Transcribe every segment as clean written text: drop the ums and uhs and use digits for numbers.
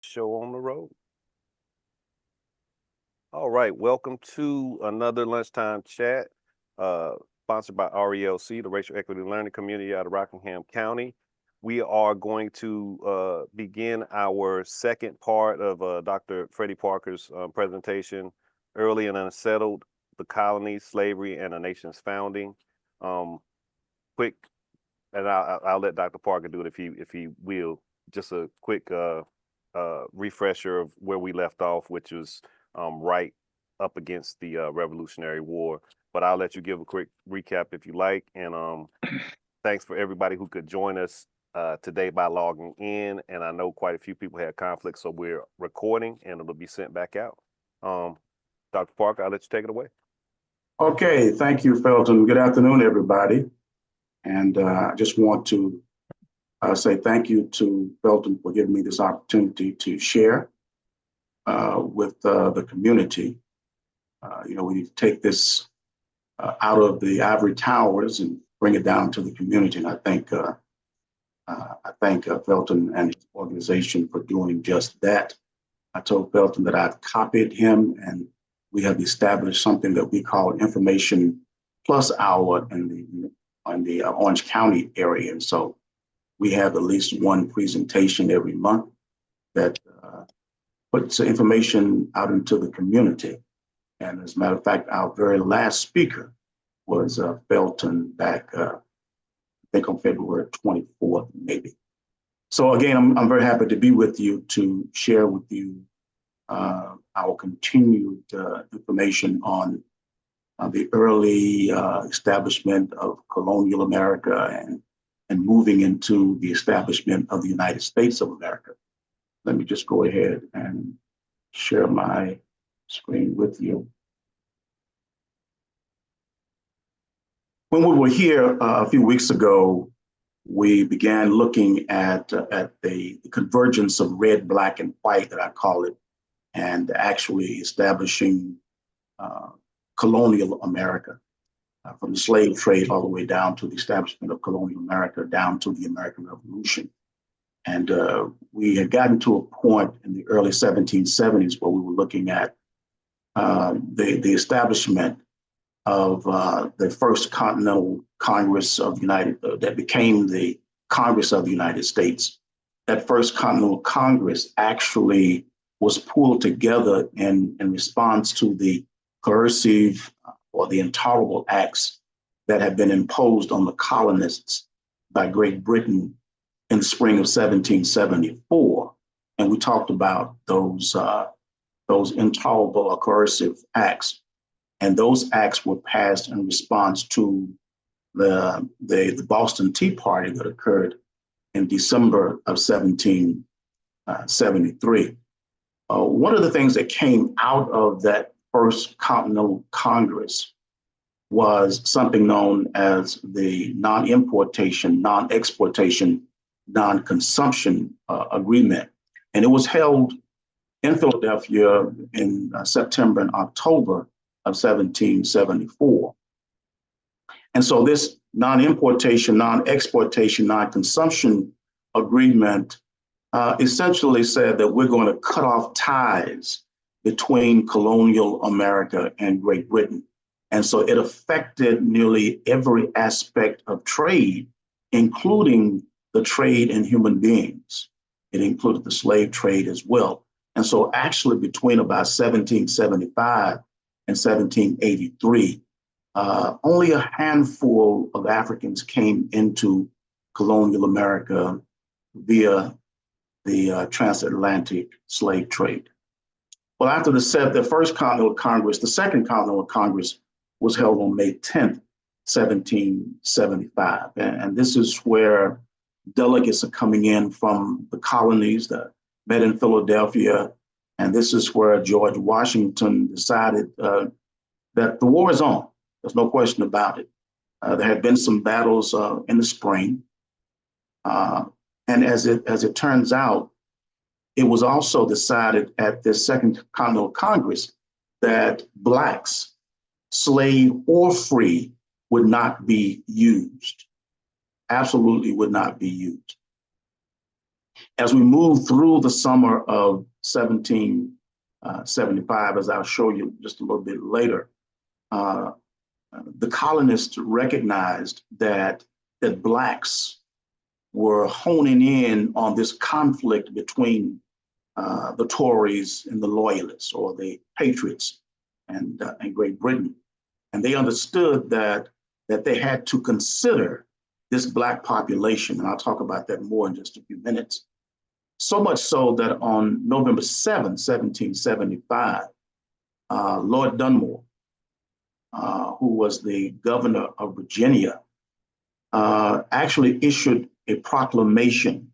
Show on the road. All right, welcome to another lunchtime chat, uh, sponsored by RELC, the Racial Equity Learning Community out of Rockingham County. We are going to begin our second part of Dr. Freddie Parker's presentation, Early and Unsettled, the Colonies, Slavery, and a Nation's Founding. Quick, and I'll let Dr. Parker do it if he will. Just a quick refresher of where we left off, which was right up against the Revolutionary War. But I'll let you give a quick recap if you like. And thanks for everybody who could join us today by logging in. And I know quite a few people had conflicts, so we're recording and it'll be sent back out. Dr. Parker, I'll let you take it away. Okay, thank you, Felton. Good afternoon, everybody. And I just want to say thank you to Felton for giving me this opportunity to share with the community. We need to take this out of the ivory towers and bring it down to the community. And I thank Felton and his organization for doing just that. I told Felton that I've copied him, and we have established something that we call Information Plus Hour in the Orange County area. And so we have at least one presentation every month that puts information out into the community. And as a matter of fact, our very last speaker was Felton back, I think on February 24th, maybe. So again, I'm very happy to be with you to share with you our continued information on the early establishment of colonial America and moving into the establishment of the United States of America. Let me just go ahead and share my screen with you. When we were here a few weeks ago, we began looking at the convergence of red, black, and white, that I call it, and actually establishing colonial America, from the slave trade all the way down to the establishment of colonial America, down to the American Revolution. And we had gotten to a point in the early 1770s where we were looking at the establishment of the First Continental Congress of the that became the Congress of the United States. That First Continental Congress actually was pulled together in response to the coercive or the intolerable acts that had been imposed on the colonists by Great Britain in the spring of 1774. And we talked about those intolerable or coercive acts. And those acts were passed in response to the Boston Tea Party that occurred in December of 1773. One of the things that came out of that First Continental Congress was something known as the non-importation, non-exportation, non-consumption agreement. And it was held in Philadelphia in September and October of 1774. And so this non-importation, non-exportation, non-consumption agreement essentially said that we're going to cut off ties between colonial America and Great Britain. And so it affected nearly every aspect of trade, including the trade in human beings. It included the slave trade as well. And so actually between about 1775 and 1783, only a handful of Africans came into colonial America via the transatlantic slave trade. Well, after the First Continental Congress, the Second Continental Congress was held on May 10th, 1775. And this is where delegates are coming in from the colonies that met in Philadelphia. And this is where George Washington decided that the war is on. There's no question about it. There had been some battles in the spring. And as it turns out, it was also decided at the Second Continental Congress that Blacks, slave or free, would not be used. Absolutely would not be used. As we move through the summer of 1775, as I'll show you just a little bit later, the colonists recognized that blacks were honing in on this conflict between the Tories and the Loyalists, or the Patriots, and Great Britain. And they understood that they had to consider this Black population, and I'll talk about that more in just a few minutes. So much so that on November 7, 1775, Lord Dunmore, who was the governor of Virginia, actually issued a proclamation,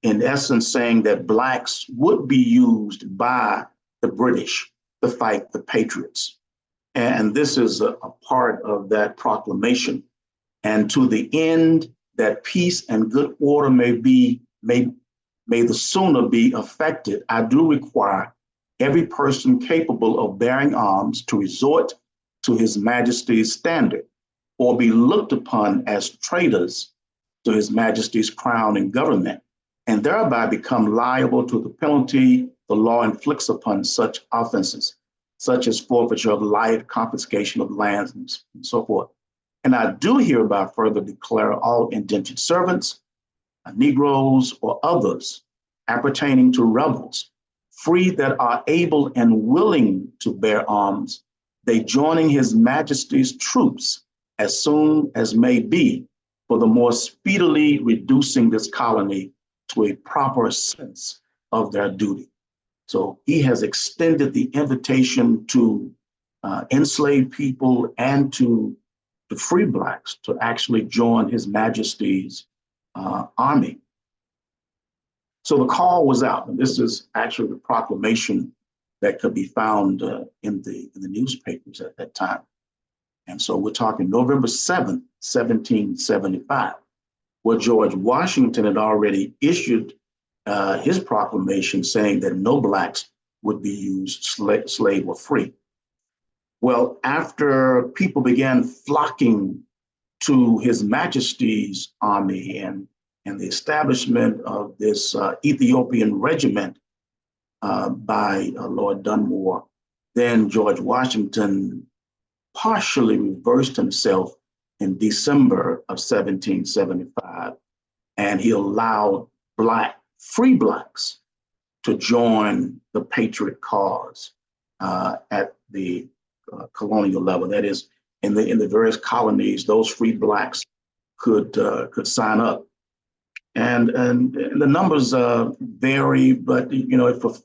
in essence saying that Blacks would be used by the British to fight the Patriots. And this is a part of that proclamation. And to the end that peace and good order may the sooner be effected, I do require every person capable of bearing arms to resort to His Majesty's standard, or be looked upon as traitors to His Majesty's crown and government, and thereby become liable to the penalty the law inflicts upon such offenses, such as forfeiture of life, confiscation of lands, and so forth. And I do hereby further declare all indentured servants, Negroes, or others appertaining to rebels, free that are able and willing to bear arms, they joining His Majesty's troops as soon as may be, for the more speedily reducing this colony to a proper sense of their duty. So he has extended the invitation to enslaved people and to the free Blacks to actually join His Majesty's army. So the call was out, and this is actually the proclamation that could be found in the newspapers at that time. And so we're talking November 7th, 1775, where George Washington had already issued his proclamation saying that no Blacks would be used, slave or free. Well, after people began flocking to His Majesty's army and the establishment of this Ethiopian regiment by Lord Dunmore, then George Washington partially reversed himself in December of 1775, and he allowed free Blacks to join the Patriot cause at the colonial level. That is, in the various colonies, those free Blacks could sign up, and the numbers vary. But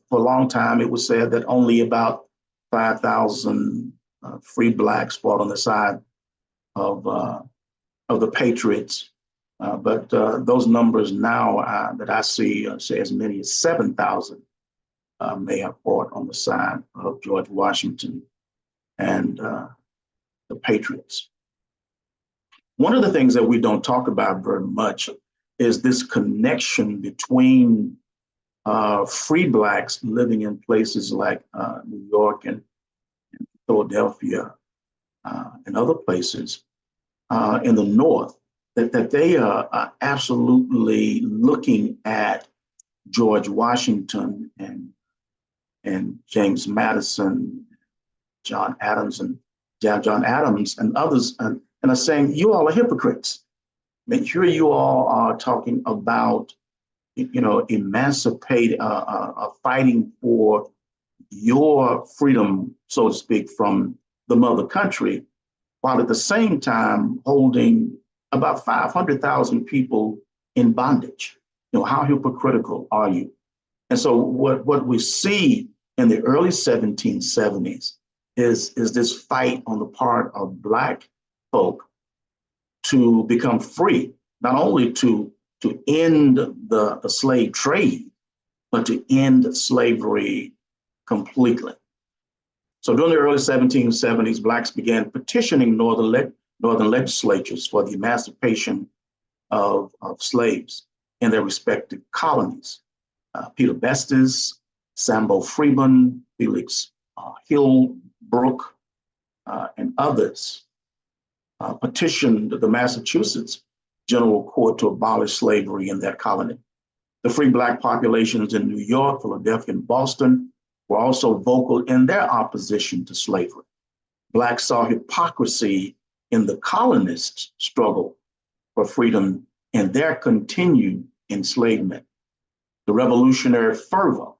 for a long time, it was said that only about 5,000 free Blacks fought on the side of the Patriots. But those numbers now that I see say as many as 7,000 may have fought on the side of George Washington and the Patriots. One of the things that we don't talk about very much is this connection between free Blacks living in places like New York and Philadelphia and other places in the North, that they are absolutely looking at George Washington and James Madison, John Adams and others, and are saying, you all are hypocrites. Make sure you all are talking about, fighting for your freedom, so to speak, from the mother country, while at the same time holding about 500,000 people in bondage. How hypocritical are you? And so what we see in the early 1770s is this fight on the part of Black folk to become free, not only to end the slave trade, but to end slavery completely. So during the early 1770s, Blacks began petitioning northern legislatures for the emancipation of slaves in their respective colonies. Peter Bestis, Sambo Freeman, Felix Hillbrook, and others petitioned the Massachusetts General Court to abolish slavery in their colony. The free Black populations in New York, Philadelphia, and Boston were also vocal in their opposition to slavery. Blacks saw hypocrisy in the colonists' struggle for freedom and their continued enslavement. The revolutionary fervor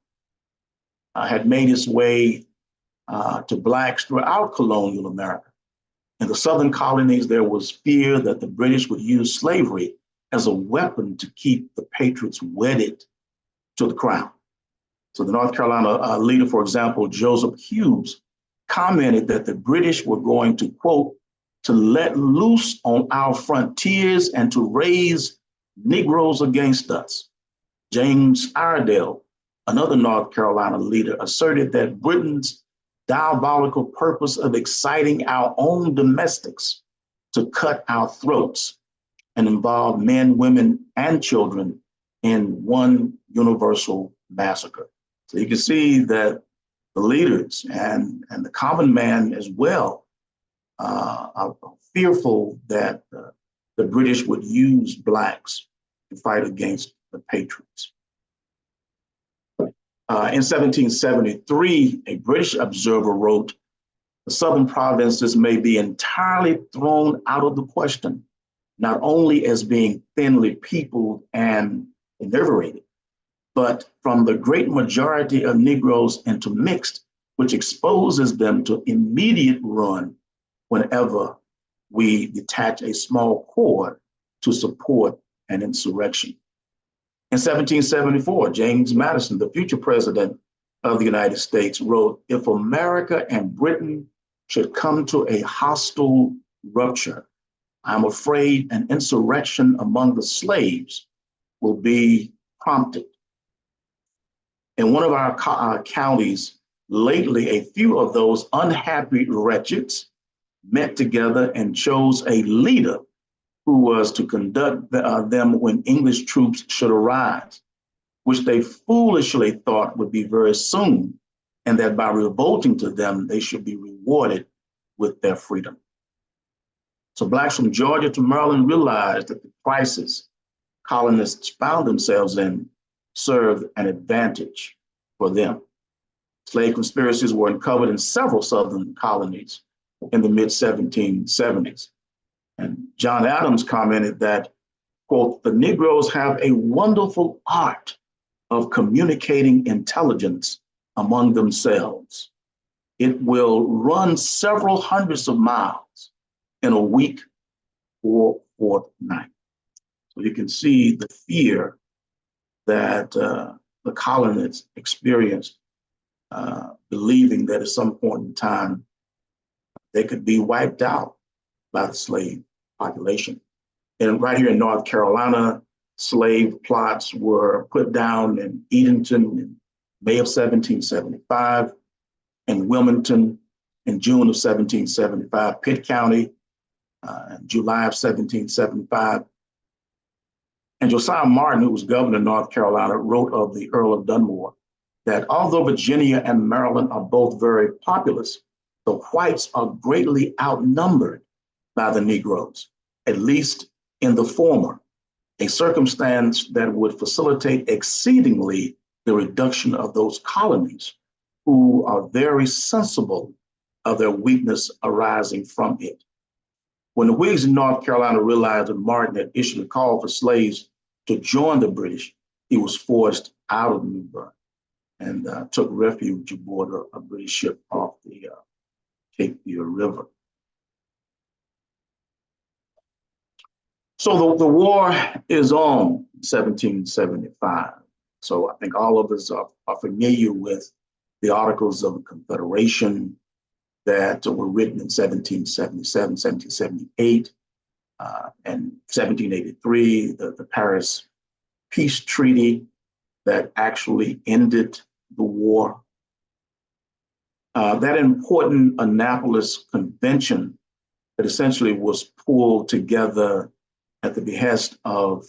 had made its way to Blacks throughout colonial America. In the Southern colonies, there was fear that the British would use slavery as a weapon to keep the patriots wedded to the crown. So the North Carolina leader, for example, Joseph Hughes, commented that the British were going to, quote, to let loose on our frontiers and to raise Negroes against us. James Iredell, another North Carolina leader, asserted that Britain's diabolical purpose of exciting our own domestics to cut our throats and involve men, women, and children in one universal massacre. So you can see that the leaders and the common man as well are fearful that the British would use Blacks to fight against the Patriots. In 1773, a British observer wrote, the southern provinces may be entirely thrown out of the question, not only as being thinly peopled and enervated, but from the great majority of Negroes intermixed, which exposes them to immediate ruin whenever we detach a small cord to support an insurrection. In 1774, James Madison, the future president of the United States, wrote, if America and Britain should come to a hostile rupture, I'm afraid an insurrection among the slaves will be prompted. In one of our counties lately, a few of those unhappy wretches met together and chose a leader who was to conduct them when English troops should arrive, which they foolishly thought would be very soon, and that by revolting to them, they should be rewarded with their freedom. So Blacks from Georgia to Maryland realized that the crisis colonists found themselves in served an advantage for them. Slave conspiracies were uncovered in several Southern colonies in the mid-1770s. And John Adams commented that, quote, the Negroes have a wonderful art of communicating intelligence among themselves. It will run several hundreds of miles in a week or fortnight. So you can see the fear that the colonists experienced, believing that at some point in time, they could be wiped out by the slave population. And right here in North Carolina, slave plots were put down in Edenton in May of 1775, in Wilmington in June of 1775, Pitt County in July of 1775. And Josiah Martin, who was governor of North Carolina, wrote of the Earl of Dunmore that although Virginia and Maryland are both very populous, the whites are greatly outnumbered by the Negroes, at least in the former, a circumstance that would facilitate exceedingly the reduction of those colonies who are very sensible of their weakness arising from it. When the Whigs in North Carolina realized that Martin had issued a call for slaves to join the British, he was forced out of New Bern and took refuge aboard a British ship off the Cape Fear River. So the war is on 1775. So I think all of us are familiar with the Articles of Confederation that were written in 1777, 1778, and 1783, the Paris Peace Treaty that actually ended the war. That important Annapolis Convention that essentially was pulled together at the behest of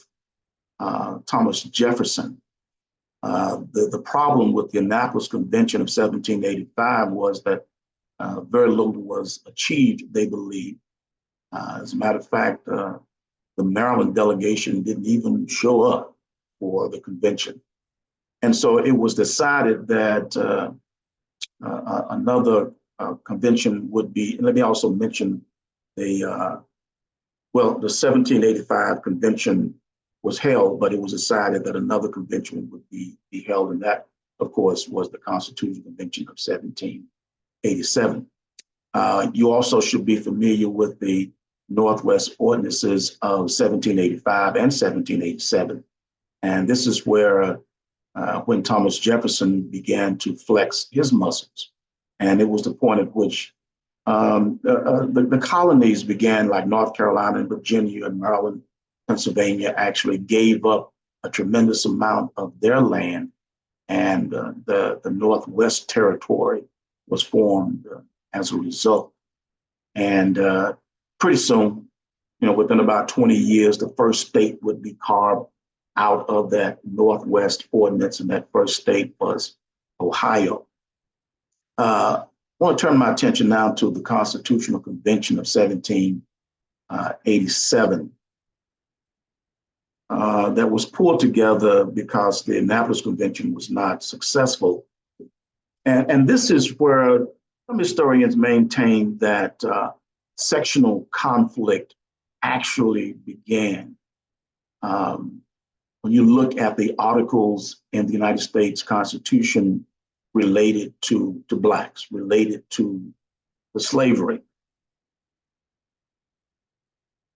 Thomas Jefferson. The problem with the Annapolis Convention of 1785 was that very little was achieved, they believe. As a matter of fact, the Maryland delegation didn't even show up for the convention. And so it was decided that another convention would be, and let me also mention the 1785 convention was held, but it was decided that another convention would be held. And that, of course, was the Constitutional Convention of 1787. You also should be familiar with the Northwest Ordinances of 1785 and 1787. And this is where when Thomas Jefferson began to flex his muscles. And it was the point at which the colonies began, like North Carolina and Virginia and Maryland, Pennsylvania, actually gave up a tremendous amount of their land, and the Northwest Territory was formed as a result. And pretty soon, within about 20 years, the first state would be carved out of that Northwest Ordinance, and that first state was Ohio. I want to turn my attention now to the Constitutional Convention of 1787 that was pulled together because the Annapolis Convention was not successful. And this is where some historians maintain that sectional conflict actually began. When you look at the articles in the United States Constitution related to Blacks, related to the slavery,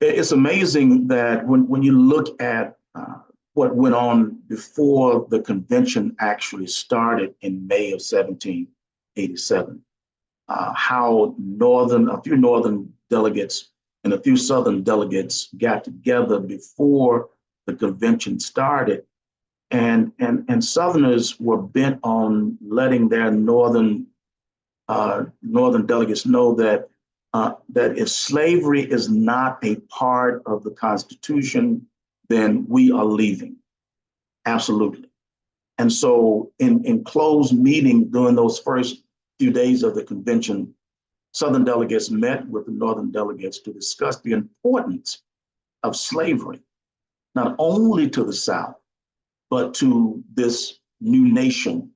it's amazing that when you look at what went on before the convention actually started in May of 1787, how a few Northern delegates and a few Southern delegates got together before the convention started, and Southerners were bent on letting their Northern delegates know that if slavery is not a part of the Constitution, then we are leaving. Absolutely. And so in closed meeting during those first few days of the convention, Southern delegates met with the Northern delegates to discuss the importance of slavery, not only to the South, but to this new nation,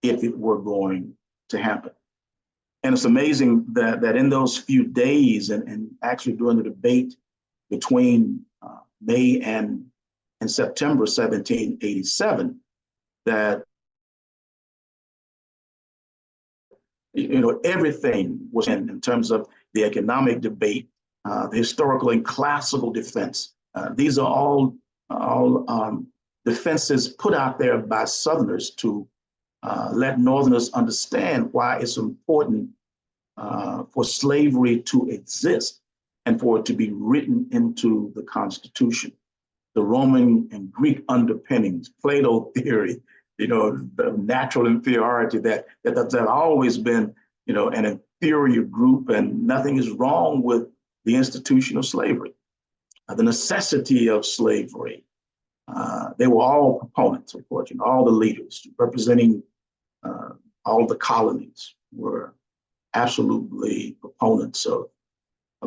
if it were going to happen. And it's amazing that in those few days, and actually during the debate between May and September 1787, that everything was in terms of the economic debate, the historical and classical defense. These are all defenses put out there by Southerners to let Northerners understand why it's important for slavery to exist and for it to be written into the Constitution. The Roman and Greek underpinnings, Plato theory, the natural inferiority that's always been, an inferior group, and nothing is wrong with the institution of slavery. The necessity of slavery. They were all proponents, of course, all the leaders representing all the colonies were absolutely proponents of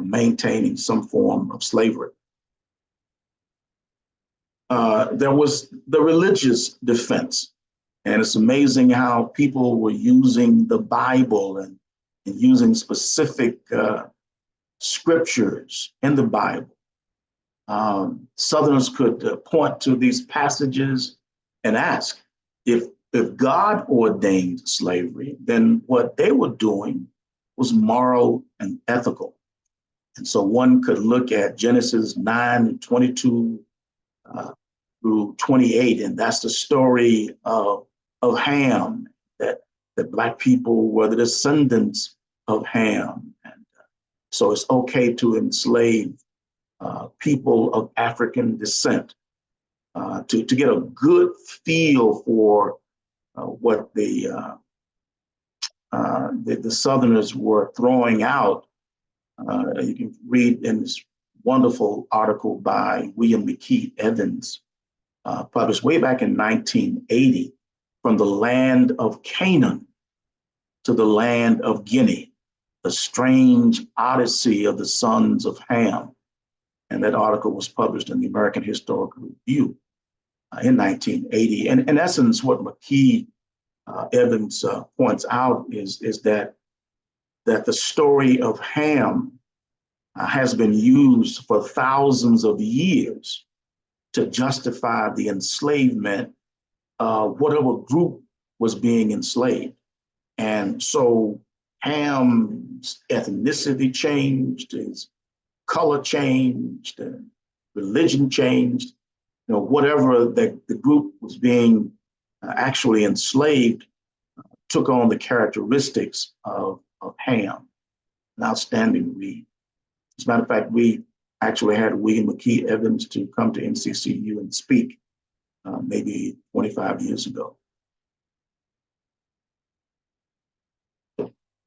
maintaining some form of slavery. There was the religious defense. And it's amazing how people were using the Bible and using specific scriptures in the Bible. Southerners could point to these passages and ask, if God ordained slavery, then what they were doing was moral and ethical. And so one could look at Genesis 9:22 through 28, and that's the story of Ham, that Black people were the descendants of Ham. And so it's okay to enslave people of African descent, to get a good feel for what the Southerners were throwing out. You can read in this wonderful article by William McKee Evans, published way back in 1980, From the Land of Canaan to the Land of Guinea, the strange odyssey of the sons of Ham. And that article was published in the American Historical Review. in 1980. And in essence, what McKee Evans points out is that the story of Ham has been used for thousands of years to justify the enslavement of whatever group was being enslaved. And so Ham's ethnicity changed, his color changed, and religion changed. You know, whatever the group was being actually enslaved took on the characteristics of Ham. An outstanding read. As a matter of fact, we actually had William McKee Evans to come to NCCU and speak maybe 25 years ago.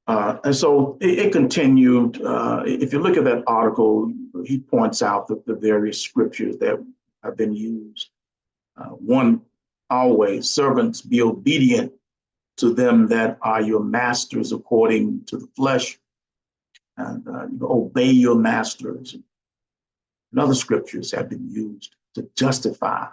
And so it continued. If you look at that article, he points out the various scriptures that have been used. One, always, servants, be obedient to them that are your masters according to the flesh, and obey your masters. And other scriptures have been used to justify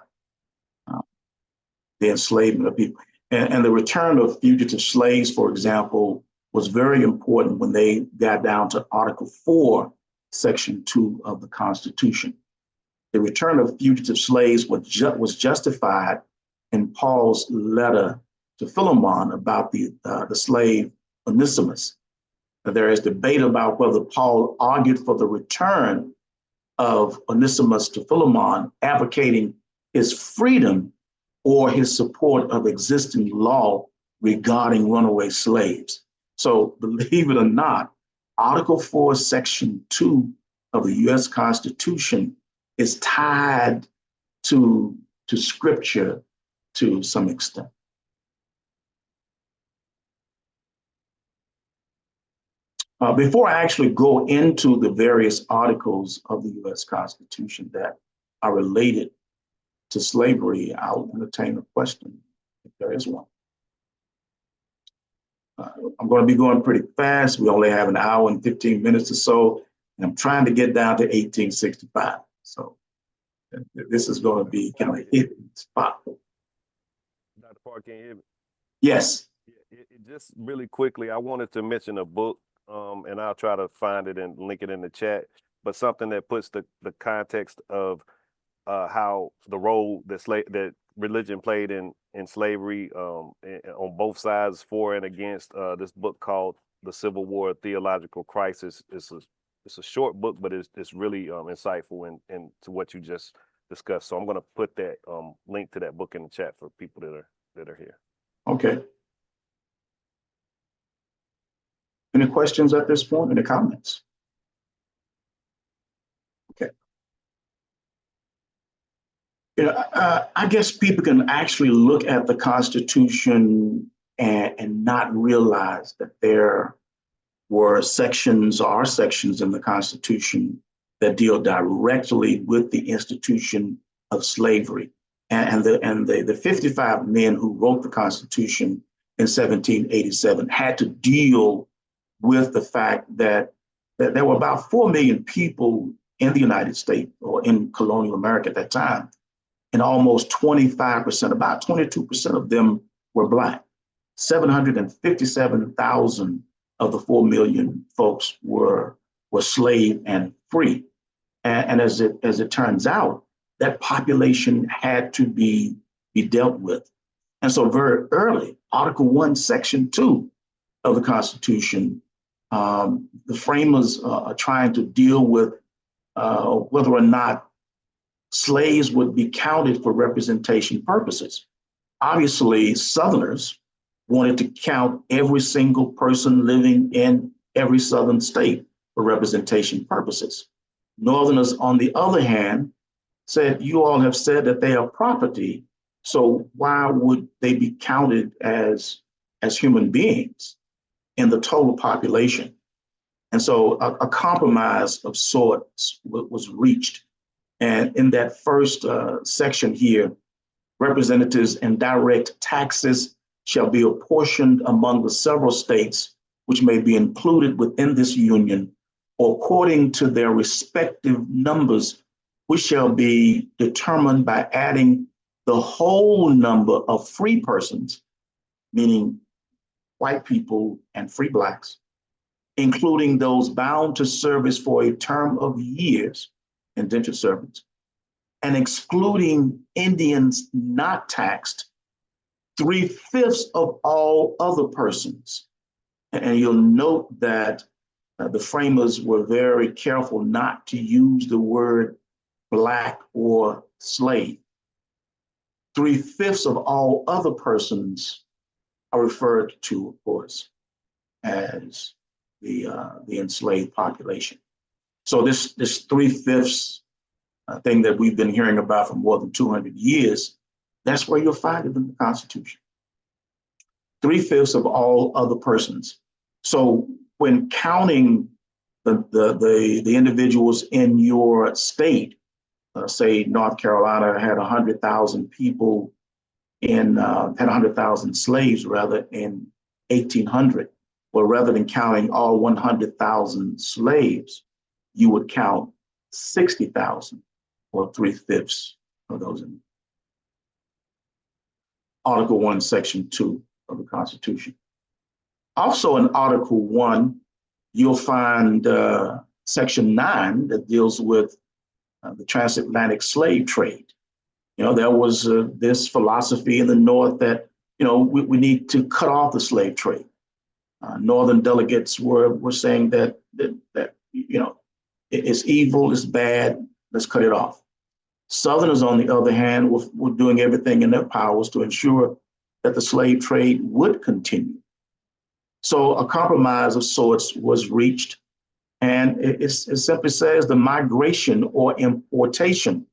the enslavement of people. And the return of fugitive slaves, for example, was very important when they got down to Article 4, Section 2 of the Constitution. The return of fugitive slaves was justified in Paul's letter to Philemon about the slave Onesimus. There is debate about whether Paul argued for the return of Onesimus to Philemon, advocating his freedom or his support of existing law regarding runaway slaves. So believe it or not, Article 4, Section 2 of the US Constitution is tied to scripture to some extent. Before I actually go into the various articles of the US Constitution that are related to slavery, I'll entertain a question if there is one. I'm going to be going pretty fast. We only have an hour and 15 minutes or so, and I'm trying to get down to 1865. So this is going to be kind of hitting spot. Dr. Park, can you hear me? Yes. Just really quickly, I wanted to mention a book, and I'll try to find it and link it in the chat, but something that puts the context of how the role that religion played in slavery on both sides, for and against. This book called The Civil War Theological Crisis. It's a short book, but it's really insightful and to what you just discussed. So I'm going to put that link to that book in the chat for people that are here. Okay. Any questions at this point? Any comments? Okay. I guess people can actually look at the Constitution and not realize that there were sections in the Constitution that deal directly with the institution of slavery. And the 55 men who wrote the Constitution in 1787 had to deal with the fact that there were about 4 million people in the United States or in colonial America at that time. And almost 25%, about 22% of them were Black. 757,000 of the 4 million folks were slave and free. And as it turns out, that population had to be dealt with. And so very early, Article 1, Section 2 of the Constitution, the framers are trying to deal with whether or not slaves would be counted for representation purposes. Obviously, Southerners wanted to count every single person living in every Southern state for representation purposes. Northerners, on the other hand, said, you all have said that they are property, so why would they be counted as human beings in the total population? And so a compromise of sorts was reached. And in that first section here, representatives and direct taxes shall be apportioned among the several states which may be included within this union, or according to their respective numbers, which shall be determined by adding the whole number of free persons, meaning white people and free blacks, including those bound to service for a term of years, indentured servants, and excluding Indians not taxed, 3/5 of all other persons. And you'll note that the framers were very careful not to use the word black or slave. 3/5 of all other persons are referred to, of course, as the enslaved population. So this 3/5 thing that we've been hearing about for more than 200 years, that's where you'll find it in the Constitution. 3/5 of all other persons. So when counting the individuals in your state, say North Carolina had 100,000 people had 100,000 slaves rather in 1800. Well, rather than counting all 100,000 slaves, you would count 60,000 or 3/5 of those in Article 1, Section 2 of the Constitution. Also in Article 1, you'll find Section 9 that deals with the transatlantic slave trade. You know, there was this philosophy in the North that, you know, we need to cut off the slave trade. Northern delegates were saying that you know, it's evil, it's bad, let's cut it off. Southerners, on the other hand, were doing everything in their powers to ensure that the slave trade would continue. So a compromise of sorts was reached, and it simply says the migration or importation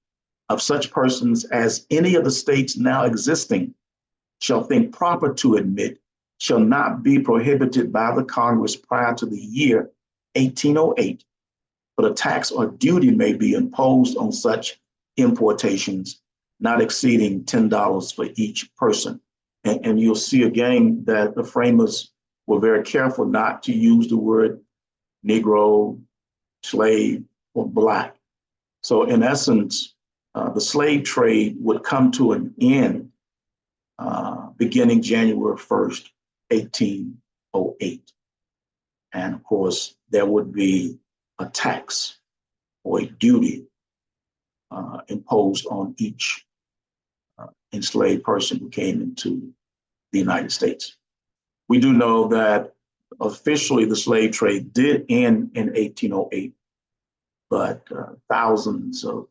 of such persons as any of the states now existing shall think proper to admit shall not be prohibited by the Congress prior to the year 1808, but a tax or duty may be imposed on such importations not exceeding $10 for each person. And you'll see again that the framers were very careful not to use the word Negro, slave, or black. So in essence, the slave trade would come to an end beginning January 1st, 1808. And of course, there would be a tax or a duty imposed on each enslaved person who came into the United States. We do know that officially the slave trade did end in 1808, but thousands of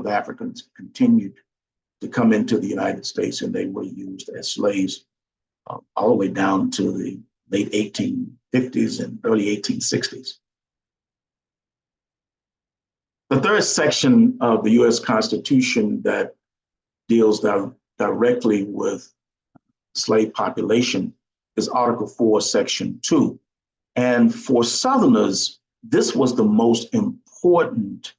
Africans continued to come into the United States, and they were used as slaves all the way down to the late 1850s and early 1860s. The third section of the U.S. Constitution that deals directly with slave population is Article 4, Section 2. And for Southerners, this was the most important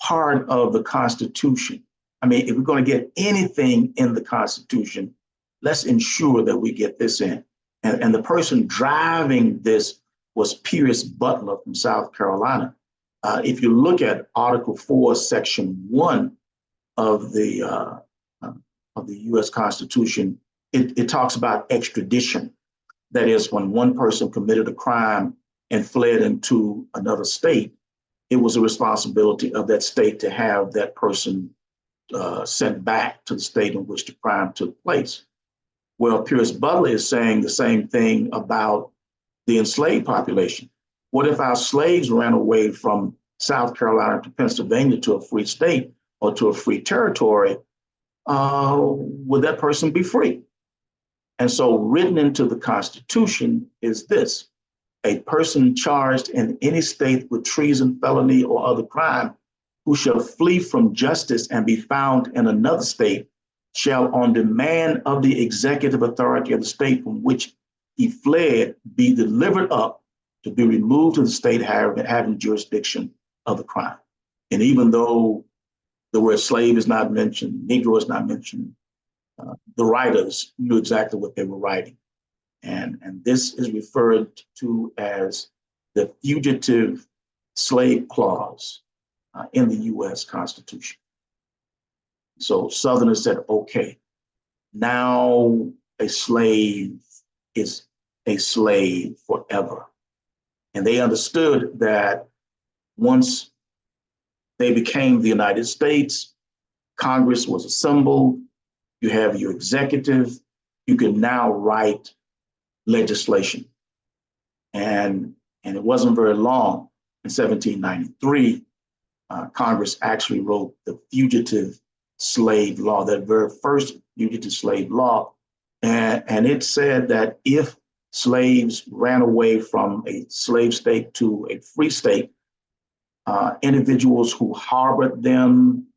part of the Constitution. I mean, if we're going to get anything in the Constitution, let's ensure that we get this in. And the person driving this was Pierce Butler from South Carolina. If you look at Article 4, Section 1 of the U.S. Constitution, it talks about extradition. That is, when one person committed a crime and fled into another state, it was the responsibility of that state to have that person sent back to the state in which the crime took place. Well, Pierce Butler is saying the same thing about the enslaved population. What if our slaves ran away from South Carolina to Pennsylvania to a free state or to a free territory? Would that person be free? And so written into the Constitution is this: a person charged in any state with treason, felony, or other crime who shall flee from justice and be found in another state shall, on demand of the executive authority of the state from which he fled, be delivered up to be removed to the state having jurisdiction of the crime. And even though the word slave is not mentioned, Negro is not mentioned, the writers knew exactly what they were writing. And this is referred to as the Fugitive Slave Clause in the U.S. Constitution. So Southerners said, okay, now a slave is a slave forever. And they understood that once they became the United States, Congress was assembled, you have your executive, you can now write legislation. And it wasn't very long, in 1793, Congress actually wrote the Fugitive Slave Law, that very first fugitive slave law. And it said that if slaves ran away from a slave state to a free state, individuals who harbored them,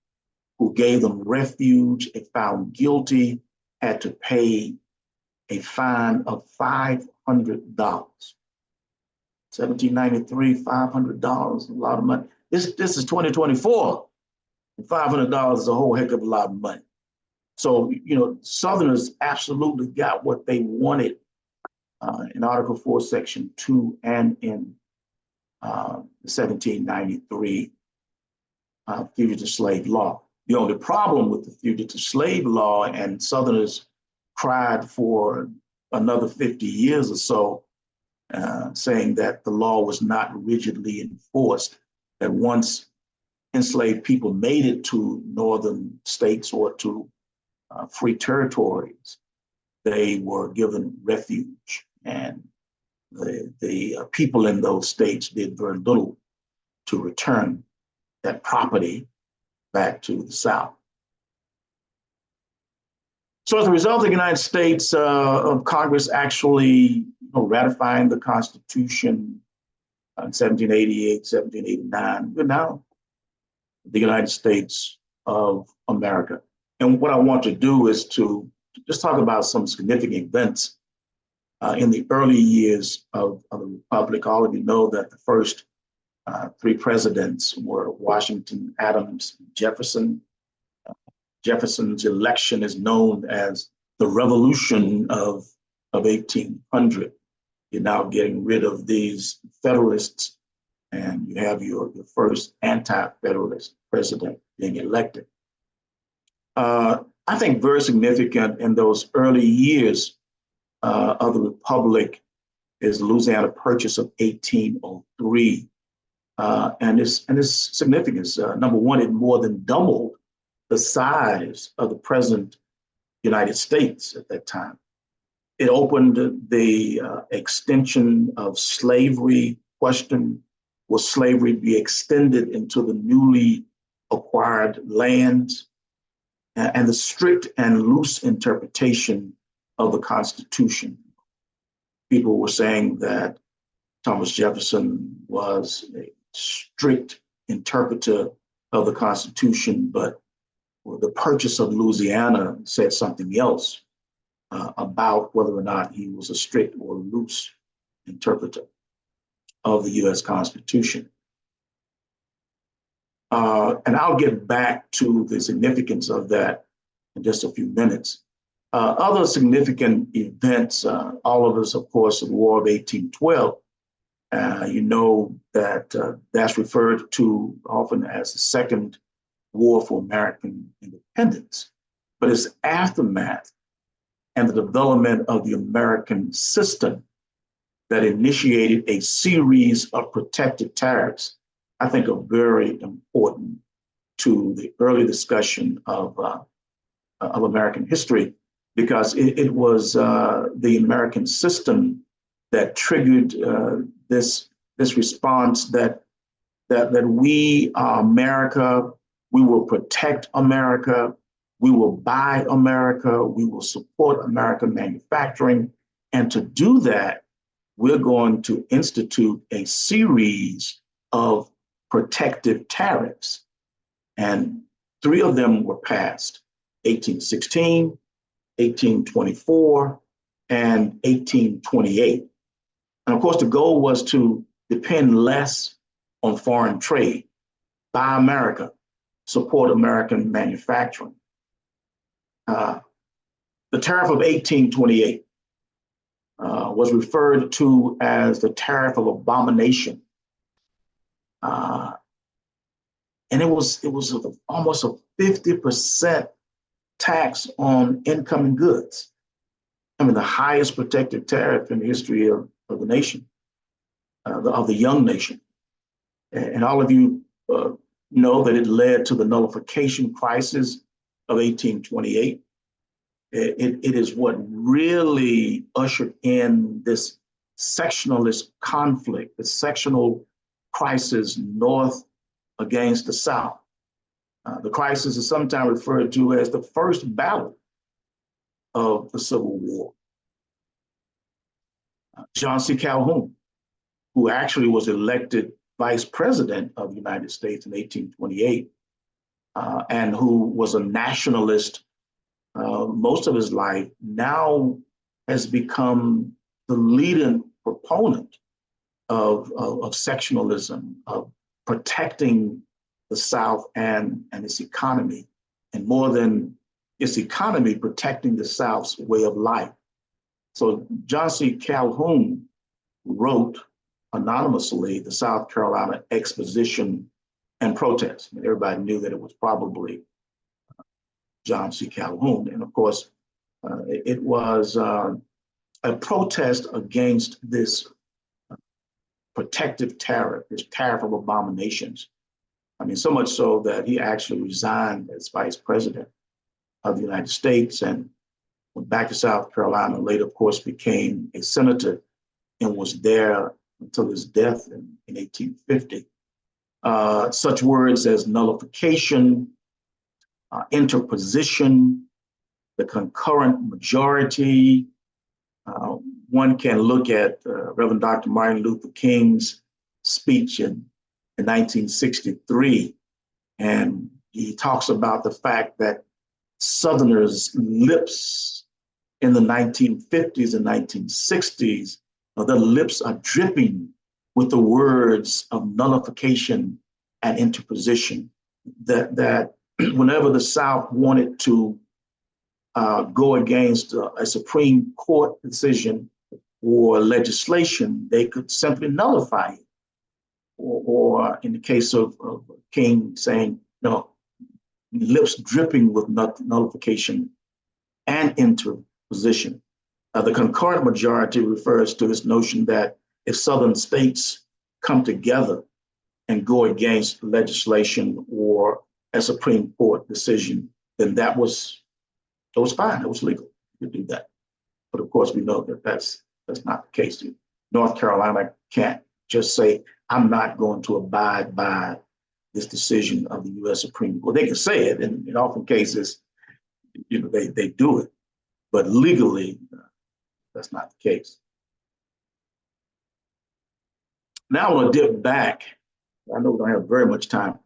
who gave them refuge, if found guilty, had to pay a fine of $500. 1793, $500, a lot of money. This is 2024. $500 is a whole heck of a lot of money. So, you know, Southerners absolutely got what they wanted in Article 4, Section 2, and in 1793 Fugitive Slave Law. The only problem with the Fugitive Slave Law, and Southerners cried for another 50 years or so, saying that the law was not rigidly enforced, that once enslaved people made it to northern states or to free territories, they were given refuge, and the people in those states did very little to return that property back to the South. So as a result, the United States of Congress actually ratifying the Constitution in 1788, 1789, we're now the United States of America. And what I want to do is to just talk about some significant events in the early years of the Republic. All of you know that the first three presidents were Washington, Adams, Jefferson. Jefferson's election is known as the Revolution of 1800. You're now getting rid of these Federalists, and you have your first anti-Federalist president being elected. I think very significant in those early years of the Republic is the Louisiana Purchase of 1803. And its significance, number one, it more than doubled the size of the present United States at that time. It opened the extension of slavery question. Will slavery be extended into the newly acquired lands? And the strict and loose interpretation of the Constitution. People were saying that Thomas Jefferson was a strict interpreter of the Constitution, but the purchase of Louisiana said something else about whether or not he was a strict or loose interpreter of the U.S. Constitution. And I'll get back to the significance of that in just a few minutes. Other significant events, all of us, of course, the War of 1812, you know that that's referred to often as the Second War for American Independence, but its aftermath and the development of the American system that initiated a series of protective tariffs, I think are very important to the early discussion of American history, because it was the American system that triggered this response that we are America, we will protect America, we will buy America, we will support American manufacturing, and to do that, we're going to institute a series of protective tariffs. And three of them were passed: 1816, 1824, and 1828. And of course, the goal was to depend less on foreign trade, buy America, support American manufacturing. The tariff of 1828 was referred to as the tariff of abomination. and it was almost a 50% tax on incoming goods. I mean, the highest protected tariff in the history of the nation, of the young nation. And all of you know that it led to the Nullification Crisis of 1828. It is what really ushered in this sectionalist conflict, the sectional crisis North against the South. The crisis is sometimes referred to as the first battle of the Civil War. John C. Calhoun, who actually was elected vice president of the United States in 1828, and who was a nationalist most of his life, now has become the leading proponent of sectionalism, of protecting the South and its economy, and more than its economy, protecting the South's way of life. So John C. Calhoun wrote anonymously the South Carolina Exposition and Protest. I mean, everybody knew that it was probably John C. Calhoun. And of course, it was a protest against this protective tariff, this tariff of abominations. I mean, so much so that he actually resigned as vice president of the United States and went back to South Carolina, later, of course, became a senator and was there until his death in 1850. Such words as nullification, interposition, the concurrent majority. One can look at Reverend Dr. Martin Luther King's speech in 1963, and he talks about the fact that Southerners' lips in the 1950s and 1960s, their lips are dripping with the words of nullification and interposition. That whenever the South wanted to go against a Supreme Court decision or legislation, they could simply nullify it. Or in the case of King saying, no, lips dripping with nullification and interposition. The concurrent majority refers to this notion that if Southern states come together and go against legislation or a Supreme Court decision, then that was fine. It was legal to do that. But of course, we know that that's not the case. North Carolina can't just say, I'm not going to abide by this decision of the U.S. Supreme Court. They can say it, and in often cases, they do it. But legally, that's not the case. Now I want to dip back. I know we don't have very much time,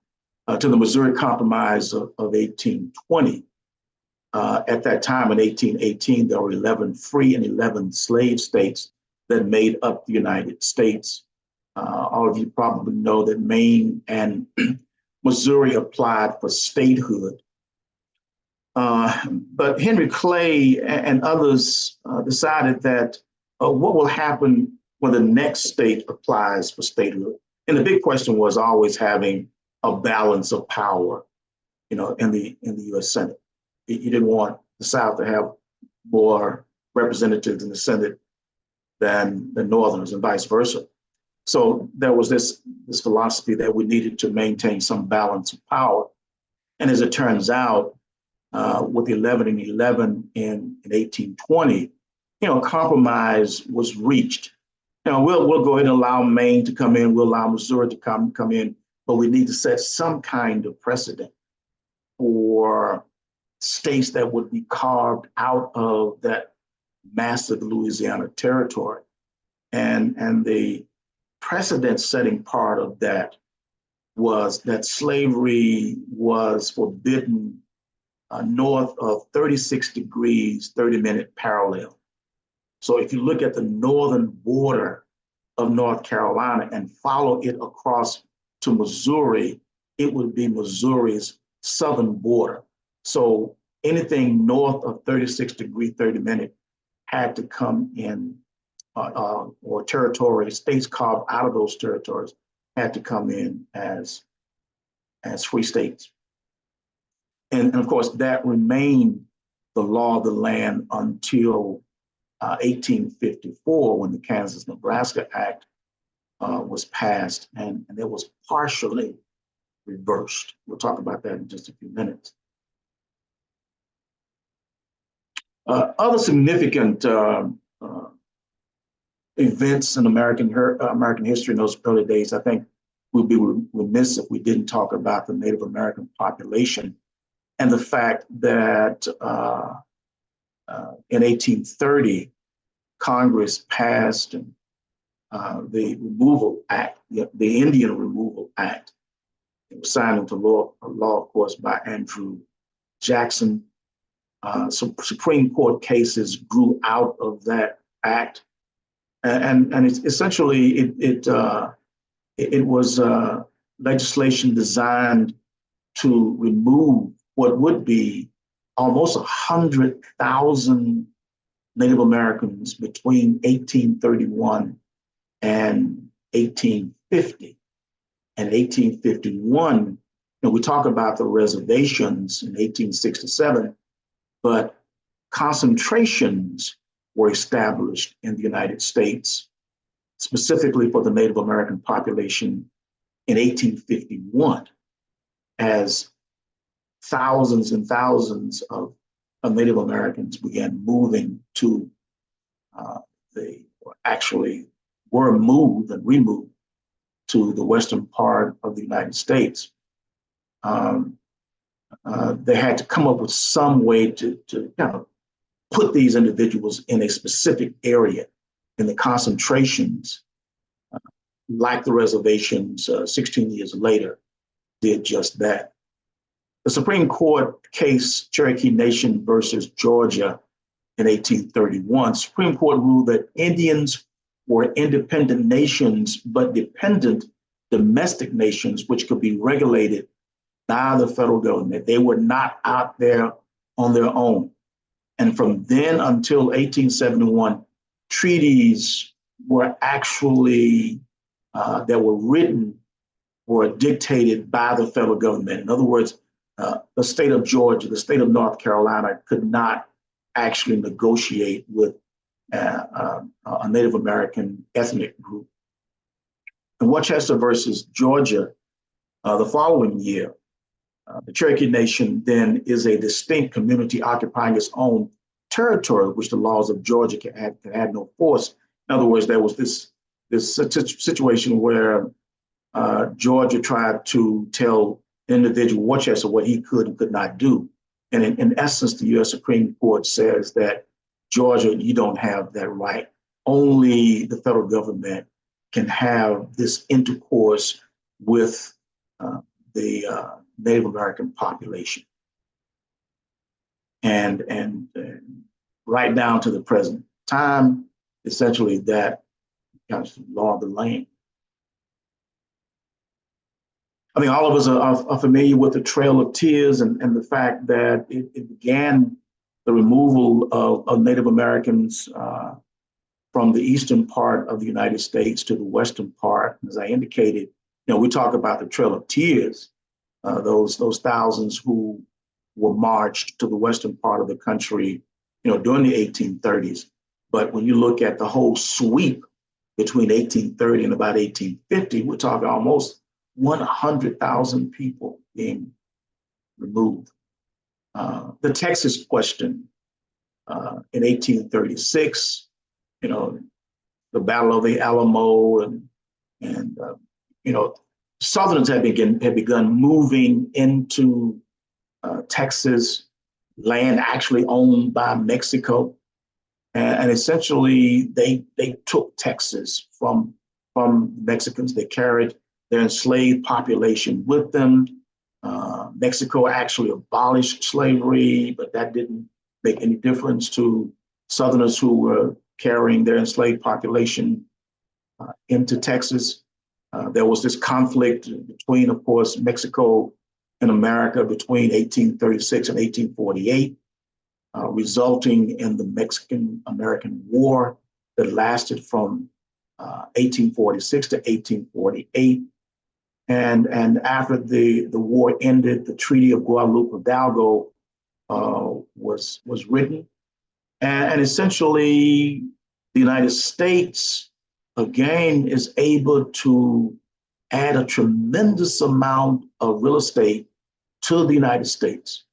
to the Missouri Compromise of 1820. At that time in 1818, there were 11 free and 11 slave states that made up the United States. All of you probably know that Maine and Missouri applied for statehood. But Henry Clay and others decided that what will happen when the next state applies for statehood? And the big question was always having a balance of power, in the U.S. Senate. You didn't want the South to have more representatives in the Senate than the Northerners and vice versa. So there was this philosophy that we needed to maintain some balance of power. And as it turns out, with 11 and 11 in 1820, a compromise was reached. We'll go ahead and allow Maine to come in, we'll allow Missouri to come in, but we need to set some kind of precedent for states that would be carved out of that massive Louisiana territory. And the precedent-setting part of that was that slavery was forbidden north of 36 degrees, 30-minute parallel. So if you look at the northern border of North Carolina and follow it across to Missouri, it would be Missouri's southern border. So anything north of 36 degree, 30-minute had to come in, or territory, states carved out of those territories had to come in as as free states. And of course, that remained the law of the land until 1854, when the Kansas-Nebraska Act was passed, and it was partially reversed. We'll talk about that in just a few minutes. Other significant events in American history in those early days, I think we'd be remiss if we didn't talk about the Native American population and the fact that in 1830, Congress passed the Removal Act, the Indian Removal Act. It was signed into law, of course, by Andrew Jackson. Some Supreme Court cases grew out of that act, and it's essentially it was legislation designed to remove what would be almost 100,000 Native Americans between 1831 and 1850. And 1851, we talk about the reservations in 1867, but concentrations were established in the United States, specifically for the Native American population in 1851, as thousands and thousands of Native Americans began moving to actually were moved and removed to the western part of the United States. They had to come up with some way to kind of put these individuals in a specific area, and the concentrations, like the reservations 16 years later, did just that. The Supreme Court case, Cherokee Nation versus Georgia in 1831, Supreme Court ruled that Indians were independent nations, but dependent domestic nations, which could be regulated by the federal government. They were not out there on their own. And from then until 1871, treaties were actually, that were written, were dictated by the federal government. In other words, the state of Georgia, the state of North Carolina could not actually negotiate with a Native American ethnic group. In Worcester versus Georgia, the following year, the Cherokee Nation then is a distinct community occupying its own territory, which the laws of Georgia can have no force. In other words, there was this situation where Georgia tried to tell individual Worcester what he could and could not do. And in essence, the U.S. Supreme Court says that Georgia, you don't have that right. Only the federal government can have this intercourse with the Native American population. And right down to the present time, essentially that kind of law of the land. I mean, all of us are familiar with the Trail of Tears and the fact that it began the removal of Native Americans from the eastern part of the United States to the western part. As I indicated, we talk about the Trail of Tears, those thousands who were marched to the western part of the country, during the 1830s. But when you look at the whole sweep between 1830 and about 1850, we're talking almost 100,000 people being removed. The Texas question in 1836, the Battle of the Alamo, and Southerners had begun moving into Texas, land actually owned by Mexico, and essentially they took Texas from Mexicans. They carried their enslaved population with them. Mexico actually abolished slavery, but that didn't make any difference to Southerners who were carrying their enslaved population into Texas. There was this conflict between, of course, Mexico and America between 1836 and 1848, resulting in the Mexican-American War that lasted from 1846 to 1848. And after the war ended, the Treaty of Guadalupe Hidalgo was written. And essentially, the United States, again, is able to add a tremendous amount of real estate to the United States.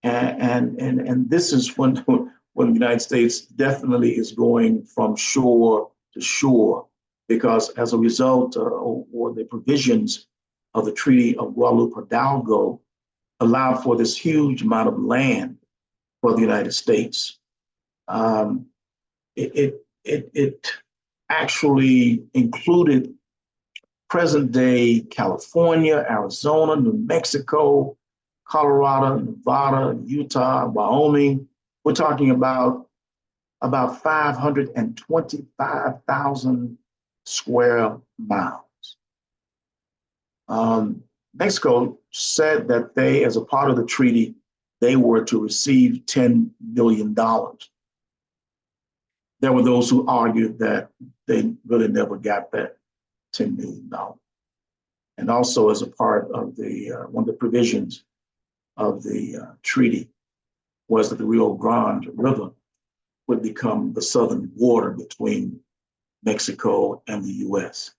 And this is when the United States definitely is going from shore to shore, because as a result, or the provisions of the Treaty of Guadalupe Hidalgo allowed for this huge amount of land for the United States. It actually included present day California, Arizona, New Mexico, Colorado, Nevada, Utah, Wyoming. We're talking about 525,000 square miles. Mexico said that they, as a part of the treaty, they were to receive $10 million. There were those who argued that they really never got that $10 million. And also, as a part of the one of the provisions of the treaty was that the Rio Grande River would become the southern border between Mexico and the US.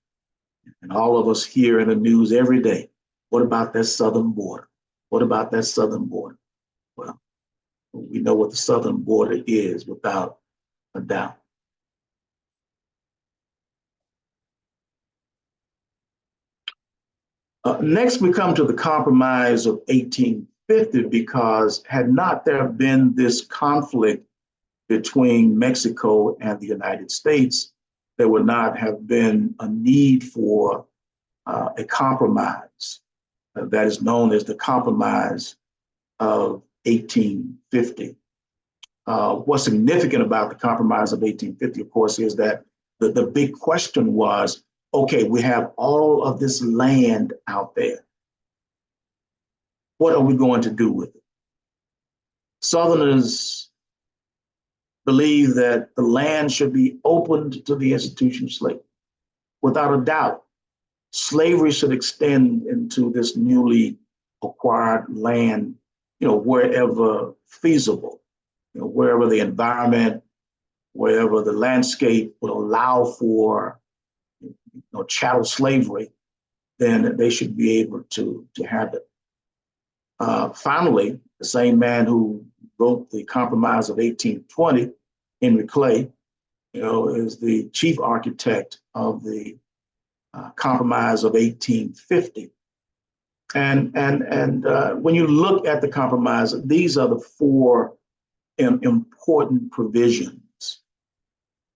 And all of us hear in the news every day, what about that southern border? What about that southern border? Well, we know what the southern border is without a doubt. Next, we come to the Compromise of 1850, because had not there been this conflict between Mexico and the United States, there would not have been a need for a compromise that is known as the Compromise of 1850. What's significant about the Compromise of 1850, of course, is that the big question was, okay, we have all of this land out there. What are we going to do with it? Southerners believe that the land should be opened to the institution of slavery. Without a doubt, slavery should extend into this newly acquired land, wherever feasible, wherever the environment, wherever the landscape would allow for chattel slavery, then they should be able to have it. Finally, the same man who wrote the Compromise of 1820, Henry Clay, is the chief architect of the Compromise of 1850. And when you look at the Compromise, these are the four important provisions.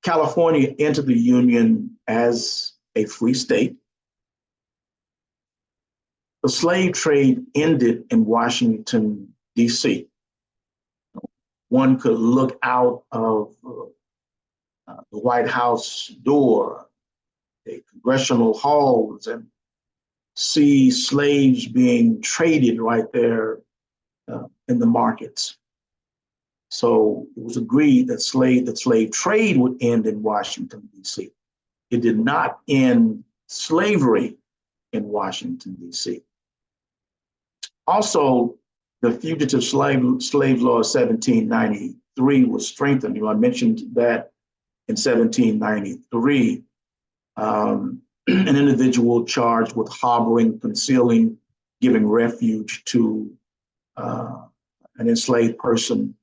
California entered the Union as a free state. The slave trade ended in Washington, D.C. One could look out of the White House door, the congressional halls, and see slaves being traded right there in the markets. So it was agreed that slave trade would end in Washington, D.C. It did not end slavery in Washington, D.C. Also, the Fugitive Slave Law of 1793 was strengthened. I mentioned that in 1793, an individual charged with harboring, concealing, giving refuge to an enslaved person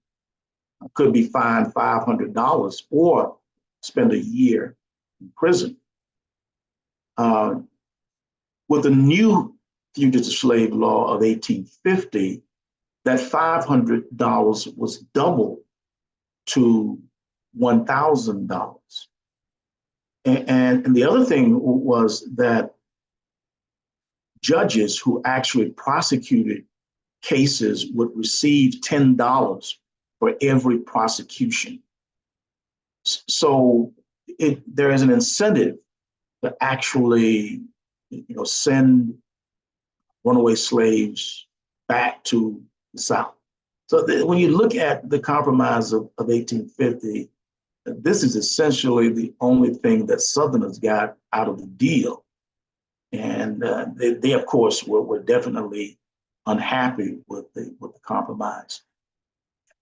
could be fined $500 or spend a year in prison. With the new Fugitive Slave Law of 1850, that $500 was doubled to $1,000. And the other thing was that judges who actually prosecuted cases would receive $10 for every prosecution. So there is an incentive to actually send runaway slaves back to the South. So when you look at the Compromise of 1850, this is essentially the only thing that Southerners got out of the deal. And they of course, were definitely unhappy with the compromise.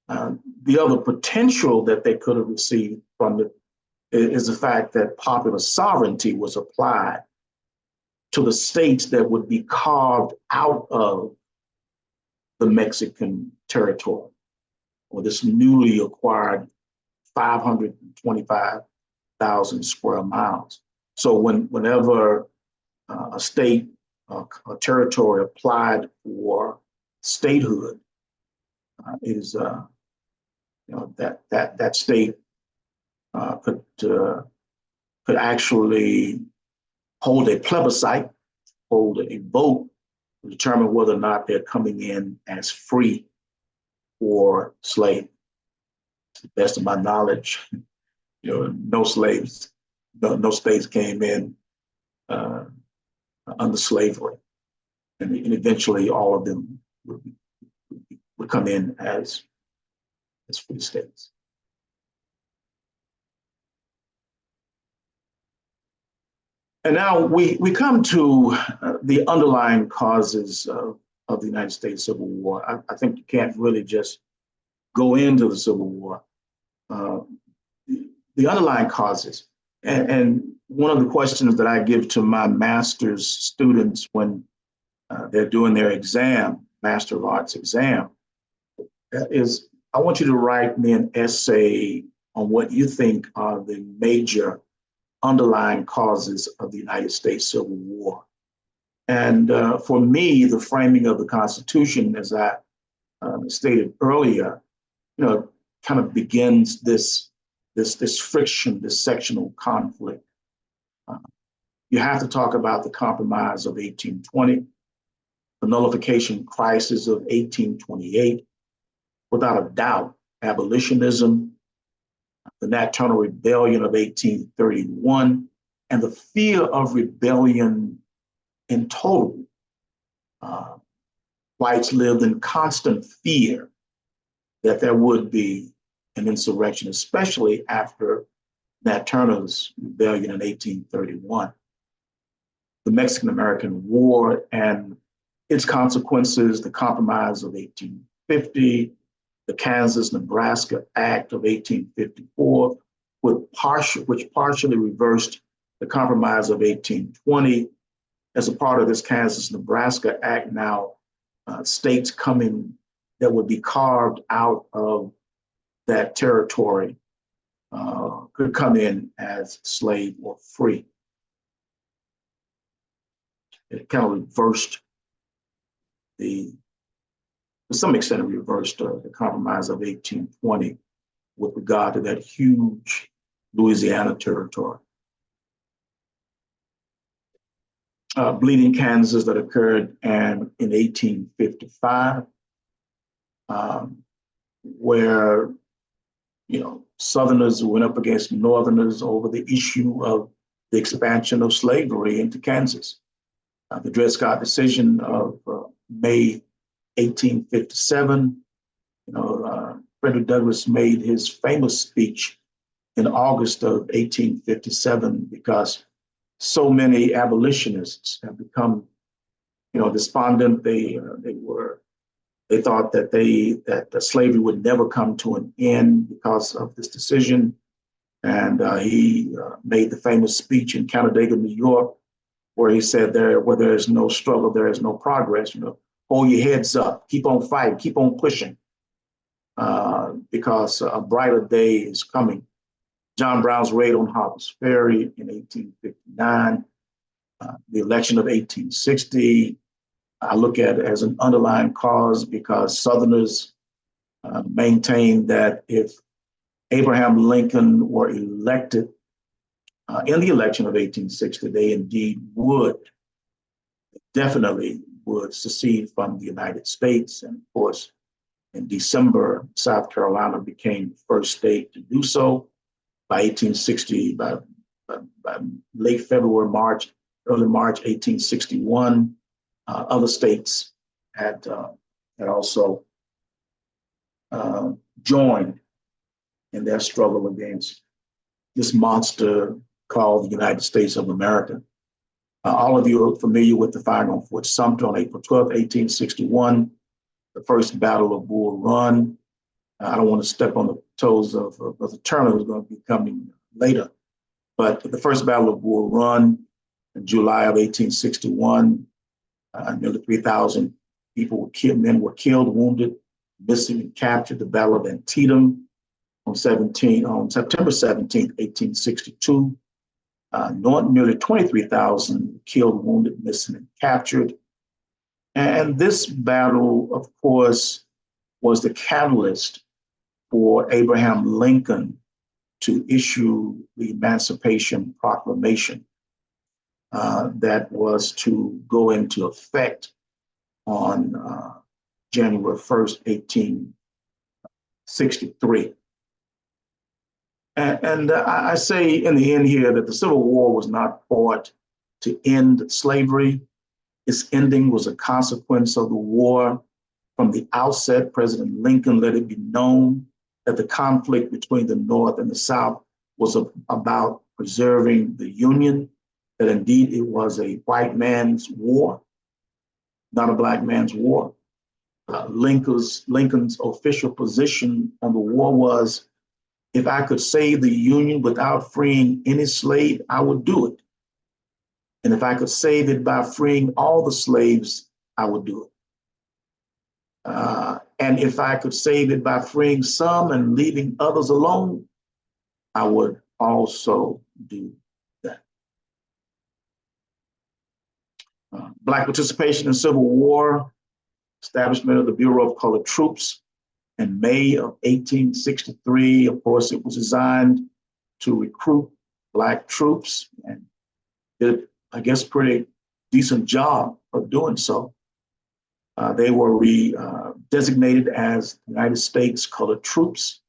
The other potential that they could have received from it is the fact that popular sovereignty was applied to the states that would be carved out of the Mexican territory, or this newly acquired 525,000 square miles. So whenever a state, a territory applied for statehood, that state could actually hold a plebiscite, hold a vote to determine whether or not they're coming in as free or slave. To the best of my knowledge, no slaves, no states came in under slavery, and eventually all of them would come in as free states. And now we come to the underlying causes of the United States Civil War. I think you can't really just go into the Civil War. The underlying causes, and one of the questions that I give to my master's students when they're doing their exam, Master of Arts exam, is I want you to write me an essay on what you think are the major underlying causes of the United States Civil War. And for me, the framing of the Constitution, as I stated earlier, kind of begins this friction, this sectional conflict. You have to talk about the Compromise of 1820, the Nullification Crisis of 1828, without a doubt, abolitionism, the Nat Turner Rebellion of 1831, and the fear of rebellion in total. Whites lived in constant fear that there would be an insurrection, especially after Nat Turner's rebellion in 1831. The Mexican-American War and its consequences, the Compromise of 1850, the Kansas-Nebraska Act of 1854, which partially reversed the Compromise of 1820. As a part of this Kansas-Nebraska Act now, states coming that would be carved out of that territory could come in as slave or free. It kind of reversed to some extent, it reversed the Compromise of 1820 with regard to that huge Louisiana territory. Bleeding Kansas that occurred in 1855, where Southerners went up against Northerners over the issue of the expansion of slavery into Kansas. The Dred Scott decision of May 1857, Freddie Douglass made his famous speech in August of 1857 because so many abolitionists have become, despondent. They thought that slavery would never come to an end because of this decision, and he made the famous speech in Canandaigua, New York, where he said, "Where there is no struggle, there is no progress. Hold your heads up, keep on fighting, keep on pushing, because a brighter day is coming." John Brown's raid on Harper's Ferry in 1859, the election of 1860, I look at it as an underlying cause because Southerners maintained that if Abraham Lincoln were elected in the election of 1860, they indeed definitely would secede from the United States. And of course, in December, South Carolina became the first state to do so. By 1860, by late February, early March 1861, other states had also joined in their struggle against this monster called the United States of America. All of you are familiar with the firing on Fort Sumter on April 12th, 1861, the first Battle of Bull Run. I don't want to step on the toes of the Turner, who's going to be coming later. But the first Battle of Bull Run in July of 1861, nearly 3,000 people were killed, men were killed, wounded, missing, and captured. The Battle of Antietam on September 17th, 1862. Nearly 23,000 killed, wounded, missing, and captured. And this battle, of course, was the catalyst for Abraham Lincoln to issue the Emancipation Proclamation that was to go into effect on January 1st, 1863. And I say in the end here that the Civil War was not fought to end slavery. Its ending was a consequence of the war. From the outset, President Lincoln let it be known that the conflict between the North and the South was about preserving the Union, that indeed it was a white man's war, not a black man's war. Lincoln's official position on the war was, if I could save the Union without freeing any slave, I would do it. And if I could save it by freeing all the slaves, I would do it. And if I could save it by freeing some and leaving others alone, I would also do that. Black participation in Civil War, establishment of the Bureau of Colored Troops in May of 1863. Of course, it was designed to recruit Black troops and did, I guess, pretty decent job of doing so. They were designated as United States Colored Troops,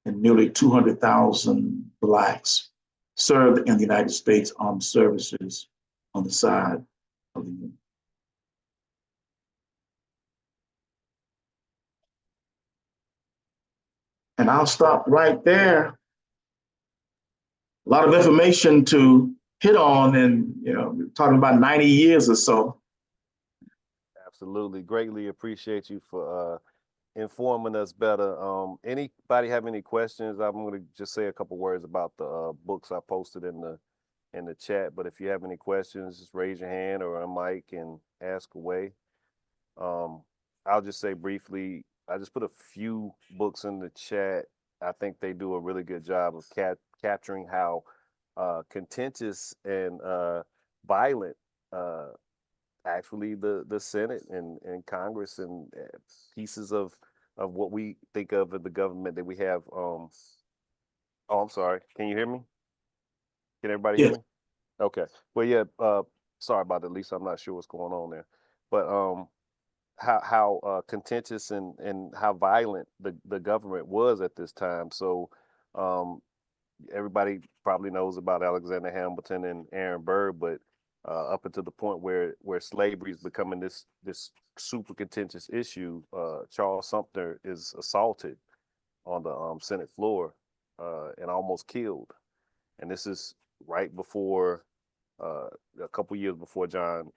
and nearly 200,000 Blacks served in the United States Armed Services on the side of the Union. And I'll stop right there. A lot of information to hit on, and we're talking about 90 years or so. Absolutely. Greatly appreciate you for informing us better. Anybody have any questions? I'm going to just say a couple words about the books I posted in the chat. But if you have any questions, just raise your hand or a mic and ask away. I'll just say briefly, I just put a few books in the chat. I think they do a really good job of capturing how contentious and violent actually the Senate and Congress and pieces of what we think of the government that we have. Oh, I'm sorry. Can you hear me? Can everybody hear me? Okay. Well, yeah. Sorry about that, Lisa. I'm not sure what's going on there, but how contentious and how violent the government was at this time. So everybody probably knows about Alexander Hamilton and Aaron Burr, but up until the point where slavery is becoming this super contentious issue, Charles Sumter is assaulted on the Senate floor and almost killed. And this is right before a couple years before John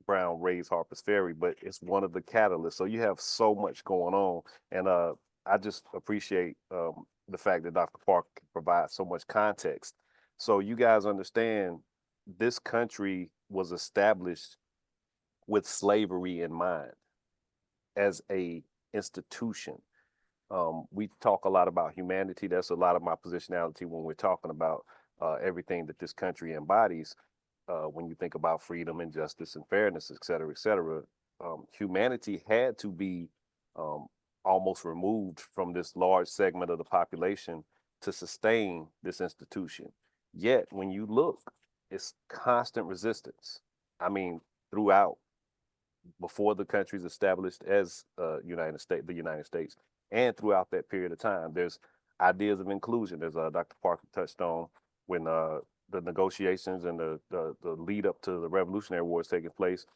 Brown raised Harper's Ferry, but it's one of the catalysts. So you have so much going on, and I just appreciate the fact that Dr. Park provides so much context. So you guys understand this country was established with slavery in mind as a institution. We talk a lot about humanity. That's a lot of my positionality when we're talking about everything that this country embodies. When you think about freedom and justice and fairness, et cetera, humanity had to be almost removed from this large segment of the population to sustain this institution. Yet, when you look, it's constant resistance. I mean, throughout, before the country's established as the United States, and throughout that period of time, there's ideas of inclusion, as Dr. Parker touched on when the negotiations and the lead up to the Revolutionary War is taking place.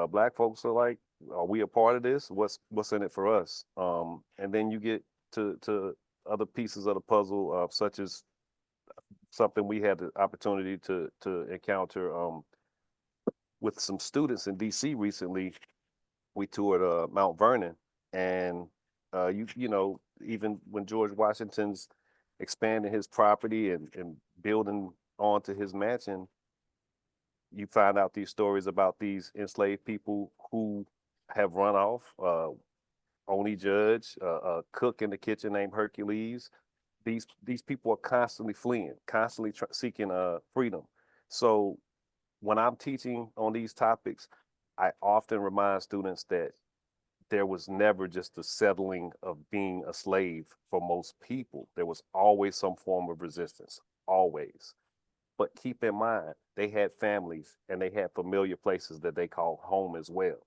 Black folks are like, are we a part of this? What's in it for us? And then you get to other pieces of the puzzle, such as something we had the opportunity to encounter with some students in DC recently. We toured Mount Vernon, and you know, even when George Washington's expanding his property and building onto his mansion, you find out these stories about these enslaved people who have run off. Only Judge, a cook in the kitchen named Hercules. These people are constantly fleeing, constantly seeking freedom. So when I'm teaching on these topics, I often remind students that there was never just the settling of being a slave for most people. There was always some form of resistance, always. But keep in mind, they had families and they had familiar places that they call home as well.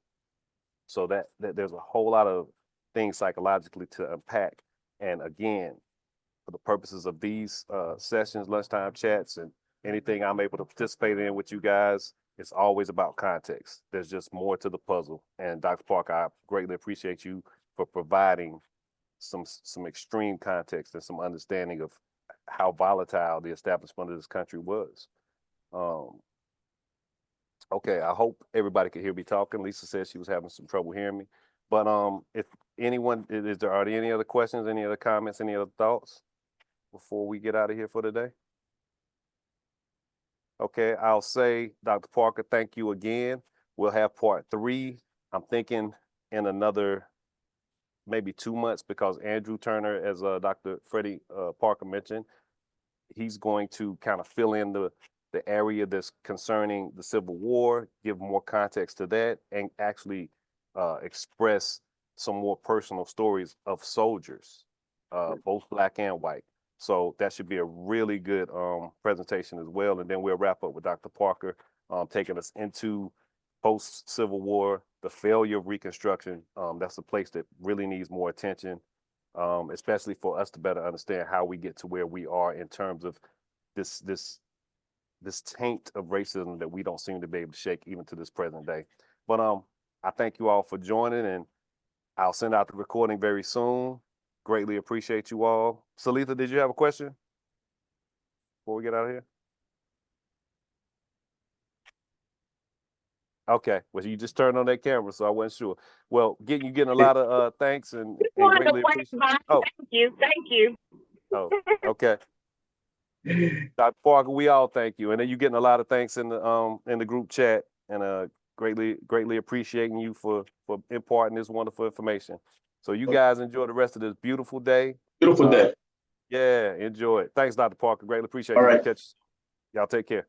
So that there's a whole lot of things psychologically to unpack. And again, for the purposes of these sessions, lunchtime chats, and anything I'm able to participate in with you guys, it's always about context. There's just more to the puzzle. And Dr. Parker, I greatly appreciate you for providing some extreme context and some understanding of how volatile the establishment of this country was. Okay, I hope everybody can hear me talking. Lisa said she was having some trouble hearing me. But if anyone, are there any other questions, any other comments, any other thoughts before we get out of here for today? Okay, I'll say, Dr. Parker, thank you again. We'll have part 3. I'm thinking in another maybe 2 months, because Andrew Turner, as Dr. Freddie Parker mentioned, he's going to kind of fill in the area that's concerning the Civil War, give more context to that, and actually express some more personal stories of soldiers, both Black and white. So that should be a really good presentation as well. And then we'll wrap up with Dr. Parker taking us into post-Civil War, the failure of Reconstruction. That's a place that really needs more attention, especially for us to better understand how we get to where we are in terms of this taint of racism that we don't seem to be able to shake even to this present day. But I thank you all for joining, and I'll send out the recording very soon. Greatly appreciate you all. Salitha, did you have a question before we get out of here? Okay, well, you just turned on that camera, so I wasn't sure. Well, you getting a lot of thanks and greatly appreciate. Oh, thank you. Oh, okay. Dr. Parker, we all thank you, and then you getting a lot of thanks in the group chat, and greatly appreciating you for imparting this wonderful information. So you guys enjoy the rest of this beautiful day. Beautiful day. Yeah, enjoy it. Thanks, Dr. Parker. Greatly appreciate All you. right. Y'all take care.